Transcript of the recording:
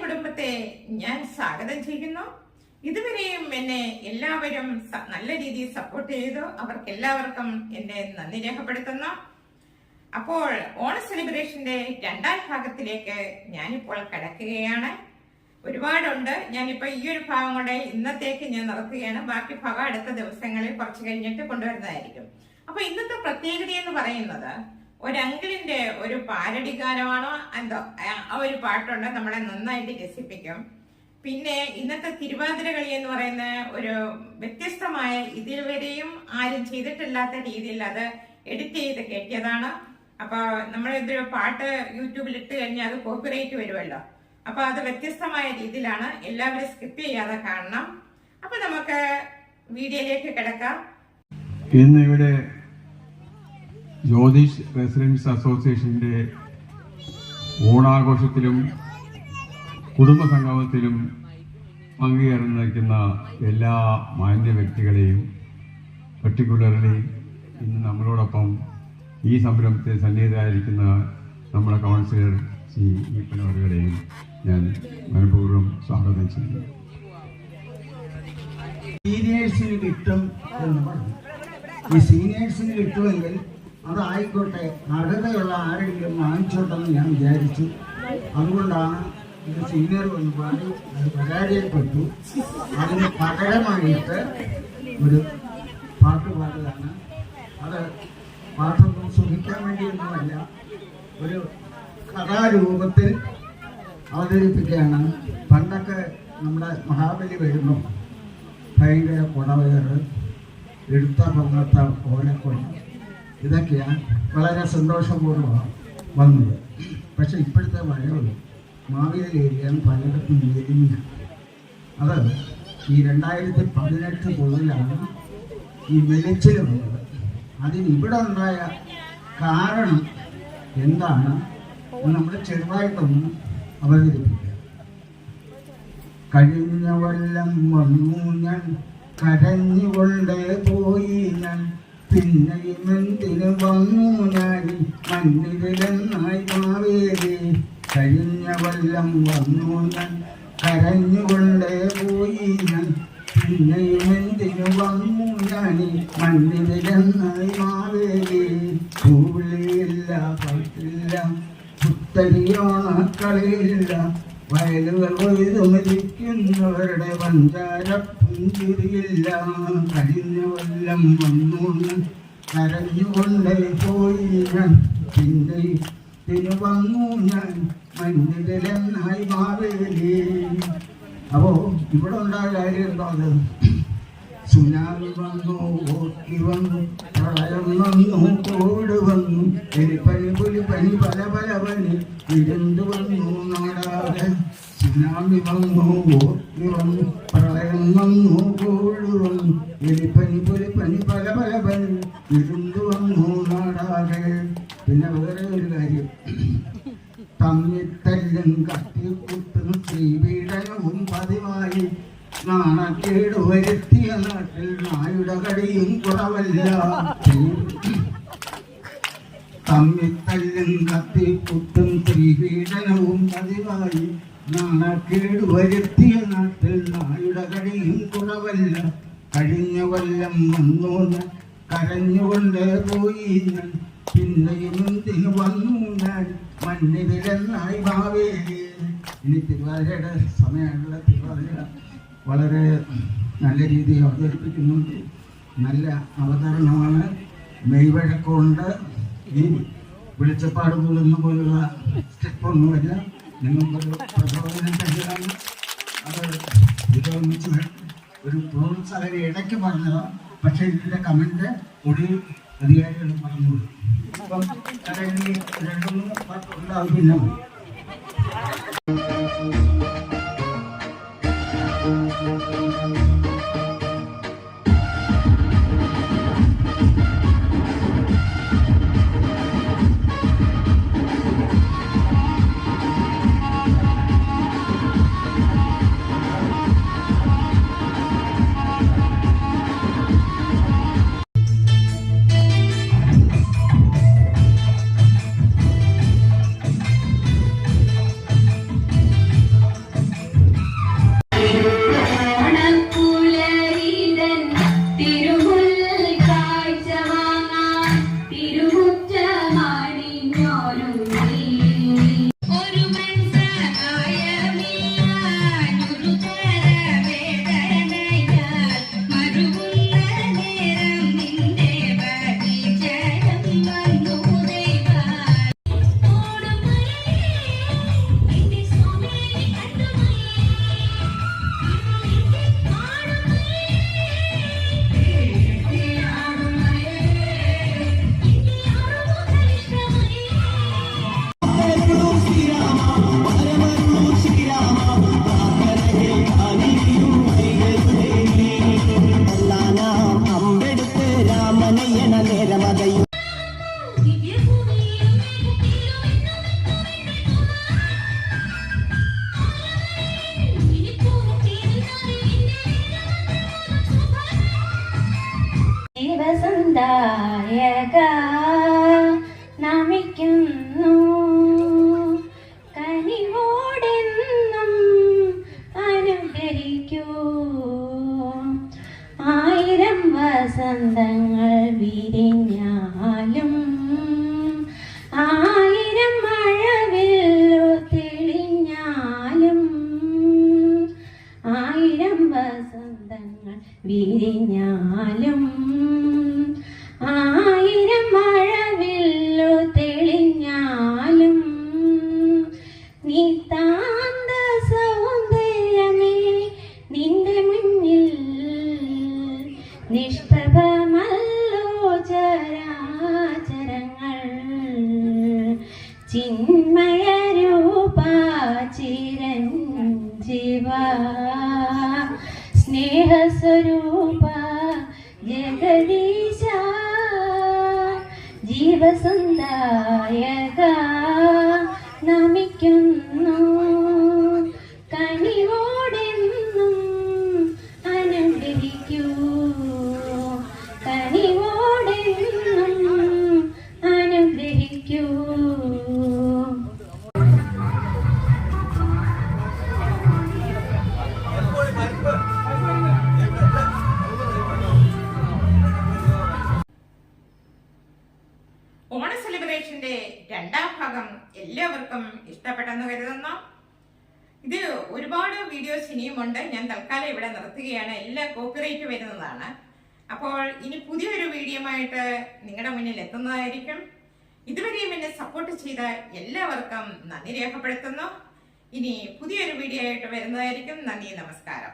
കുടുംബത്തെ ഞാൻ സ്വാഗതം ചെയ്യുന്നു. ഇതുവരെയും എന്നെ എല്ലാവരും നല്ല രീതിയിൽ സപ്പോർട്ട് ചെയ്തു. അവർക്ക് എല്ലാവർക്കും എന്റെ നന്ദി രേഖപ്പെടുത്തുന്നു. അപ്പോൾ ഓണ സെലിബ്രേഷന്റെ രണ്ടാം ഭാഗത്തിലേക്ക് ഞാനിപ്പോൾ കടക്കുകയാണ്. ഒരുപാടുണ്ട്. ഞാനിപ്പോ ഈ ഒരു ഭാഗം കൂടെ ഇന്നത്തേക്ക് ഞാൻ നടത്തുകയാണ്. ബാക്കി ഭാഗം അടുത്ത ദിവസങ്ങളിൽ കുറച്ച് കഴിഞ്ഞിട്ട് കൊണ്ടുവരുന്നതായിരിക്കും. അപ്പൊ ഇന്നത്തെ പ്രത്യേകത എന്ന് പറയുന്നത് ഒരു അങ്കിളിന്റെ ഒരു പാരഡി ഗാനമാണോ എന്തോ ആ ഒരു പാട്ടുണ്ട്, നമ്മളെ നന്നായിട്ട് രസിപ്പിക്കും. പിന്നെ ഇന്നത്തെ തിരുവാതിര കളി എന്ന് പറയുന്ന ഒരു വ്യത്യസ്തമായ ഇതുവരെയും ആരും ചെയ്തിട്ടില്ലാത്ത രീതിയിൽ അത് എഡിറ്റ് ചെയ്ത് കയറ്റിയതാണ്. അപ്പൊ നമ്മൾ ഇതൊരു പാട്ട് യൂട്യൂബിൽ ഇട്ട് കഴിഞ്ഞാൽ അത് കോപ്പിറൈറ്റ് വരുമല്ലോ. അപ്പൊ അത് വ്യത്യസ്തമായ രീതിയിലാണ്. എല്ലാവരും സ്കിപ്പ് ചെയ്യാതെ കാണണം. അപ്പൊ നമുക്ക് വീഡിയോയിലേക്ക് കിടക്കാം. ഇന്ന് ഇവിടെ ജ്യോതിഷ് റെസിഡൻസ് അസോസിയേഷന്റെ ഓണാഘോഷത്തിലും കുടുംബ സംഗമത്തിലും പങ്കുചേർന്നിരിക്കുന്ന എല്ലാ മാന്യ വ്യക്തികളെയും പർട്ടിക്കുലർലി ഇന്ന് നമ്മളോടൊപ്പം ഈ സംരംഭത്തിൽ സന്നിഹിതരായിരിക്കുന്ന നമ്മുടെ കൗൺസിലർ ശ്രീ ഈപ്പനവറുകളെയും ഞാൻ മനഃപൂർവ്വം സ്വാഗതം ചെയ്യുന്നു. സീനിയേഴ്സിന് കിട്ടും എന്ന് പറഞ്ഞു. ഈ സീനിയേഴ്സിന് കിട്ടുമെങ്കിൽ അതായിക്കോട്ടെ, അർഹതയുള്ള ആരെങ്കിലും വാങ്ങിച്ചോട്ടെന്ന് ഞാൻ വിചാരിച്ചു. അതുകൊണ്ടാണ് ഇത് സീനിയർ എന്ന് പാടി അത് പരാജയപ്പെട്ടു. അതിന് പകരമായിട്ട് ഒരു പാട്ട് പാടുകയാണ്. അത് പാട്ടൊന്നും സുഖിക്കാൻ വേണ്ടിയൊന്നുമല്ല, ഒരു കഥാരൂപത്തിൽ അവതരിപ്പിക്കുകയാണ്. പണ്ടൊക്കെ നമ്മുടെ മഹാബലി വരുമ്പോൾ ഭയങ്കര കുടവേറ്, എടുത്ത പൊങ്ങത്ത ഓലക്കൊട, ഇതൊക്കെയാണ് വളരെ സന്തോഷപൂർവ്വമാണ് വന്നത്. പക്ഷെ ഇപ്പോഴത്തെ വരവ് മാവേലിയേരിയാണ് പലയിടത്തും എരിഞ്ഞ. അത് ഈ 2018 മുതലാണ് ഈ വെളിച്ചിൽ വന്നത്. അതിന് ഇവിടെ ഉണ്ടായ കാരണം എന്താണ് നമ്മൾ ചെറുതായിട്ടൊന്ന് അവതരിപ്പിക്കുക. കഴിഞ്ഞ കൊല്ലം വന്നു ഞാൻ, കരഞ്ഞുകൊണ്ട് പോയി ഞാൻ, പിന്നെയും എന്തിനു വന്നു ഞാൻ, മണ്ണിരനായി മാവേലി. കഴിഞ്ഞ കൊല്ലം വന്നു ഞാൻ, കരഞ്ഞുകൊണ്ട് പോയി ഞാൻ, പിന്നെയും എന്തിനു വന്നു ഞാൻ, മണ്ണിരനായി മാവേലി. പൂവിളിയില്ല, പട്ടില്ല, പുത്തരിയോണക്കളിയില്ല, വയലുകൾ കൊയ്തു മരിക്കുന്നവരുടെ പഞ്ചാര പുഞ്ചിരിയില്ല. കഴിഞ്ഞ കൊല്ലം വന്നു കരഞ്ഞുകൊണ്ട് പോയി ഞാൻ, പിന്നെ വന്നു ഞാൻ, മണ്ണിരനായി മാവേലി. അപ്പോ ഇവിടെ ഉണ്ടായ കാര്യം എന്താ? അത് സുനാമി വന്നു, ഓട്ടി വന്നു, പ്രളയം വന്നു, കോവിഡ് വന്നു, എലിപ്പനി പുലിപ്പനി പല പല പനി വിരുന്ന് വന്നു നാടാകെ. സുനാമി വന്നു, ഓട്ടി വന്നു, പ്രളയം വന്നു, കോവിഡ് വന്നു, എലിപ്പനി പുലിപ്പനി പല പല പനി വിരുന്ന് വന്നു നാടാകെ. പിന്നെ വേറെ ഒരു കാര്യം, തമ്മിത്തല്ലും കത്തിക്കുത്തും ശ്രീപീഡനവും പതിവായി. നാണക്കേട് വരുത്തിയ നാട്ടിൽ നായുടെ കടിയും കുറവല്ല. തമ്മിത്തല്ലും കത്തിക്കുത്തും ശ്രീപീഡനവും പതിവായി. നാണക്കേട് വരുത്തിയ നാട്ടിൽ നായുടെ കടിയും കുറവല്ല. കഴിഞ്ഞ കൊല്ലം വന്നു കരഞ്ഞുകൊണ്ട് പോയി ഞാൻ, പിന്നെയും എന്തിനു വന്നു ഞാൻ, മണ്ണിരനായി മാവേലി. ഇനി തിരുവാതിരയുടെ സമയമുള്ള തിരുവാതിര വളരെ നല്ല രീതിയിൽ അവതരിപ്പിക്കുന്നുണ്ട്. നല്ല അവതരണമാണ്. മെയ്വഴക്കമുണ്ട്. ഈ വിളിച്ചപ്പാട് പോലുന്ന പോലുള്ള സ്റ്റെപ്പൊന്നുമില്ല. നിങ്ങൾക്കൊരു പ്രചോദനം തന്നെയാണ്. അത് ഇതൊന്നിച്ച് ഒരു പ്രോത്സാഹന ഇടയ്ക്ക് പറഞ്ഞതാണ്. പക്ഷെ ഇതിൻ്റെ കമന്റ് ഒടുവിൽ അധികാരികൾ പറഞ്ഞു. അപ്പം കടലിൽ 2-3 പാട്ടുണ്ടാവില്ല. ജീവസന്ധായക നമിക്കുന്നു കനിവോടെന്നും അനുഗ്രഹിക്കൂ. 1000 വസന്തങ്ങൾ വിരിഞ്ഞാലും 1000 മഴവില്ലു തെളിഞ്ഞാലും 1000 വസന്തങ്ങൾ വിരിഞ്ഞാലും 1000 മഴവില്ലു തെളിഞ്ഞാലും നിതാന്ത സൗന്ദര്യമേ നിന്റെ മുന്നിൽ നിഷ്പ്രഭമല്ലോ ചരാചരങ്ങൾ. ചിന്മയ രൂപ ചിരഞ്ജീവ സ്നേഹസ്വരൂപ ജഗദീശ ജീവസന്ധായക നമിക്കുന്നു കനിവോടെന്നും അനുഗ്രഹിക്കൂ. കനിവോടെന്നും അനുഗ്രഹിക്കൂ. ഓണ സെലിബ്രേഷന്റെ 2ാം ഭാഗം എല്ലാവർക്കും ഇഷ്ടപ്പെട്ടെന്ന് കരുതുന്നു. ഇത് ഒരുപാട് വീഡിയോസ് ഇനിയുമുണ്ട്. ഞാൻ തൽക്കാലം ഇവിടെ നിർത്തുകയാണ്. എല്ലാം കോപ്പിറൈറ്റ് വരുന്നതാണ്. അപ്പോൾ ഇനി പുതിയൊരു വീഡിയോയുമായിട്ട് നിങ്ങളുടെ മുന്നിൽ എത്തുന്നതായിരിക്കും. ഇതുവരെയും എന്നെ സപ്പോർട്ട് ചെയ്ത എല്ലാവർക്കും നന്ദി രേഖപ്പെടുത്തുന്നു. ഇനി പുതിയൊരു വീഡിയോ ആയിട്ട് വരുന്നതായിരിക്കും. നന്ദി, നമസ്കാരം.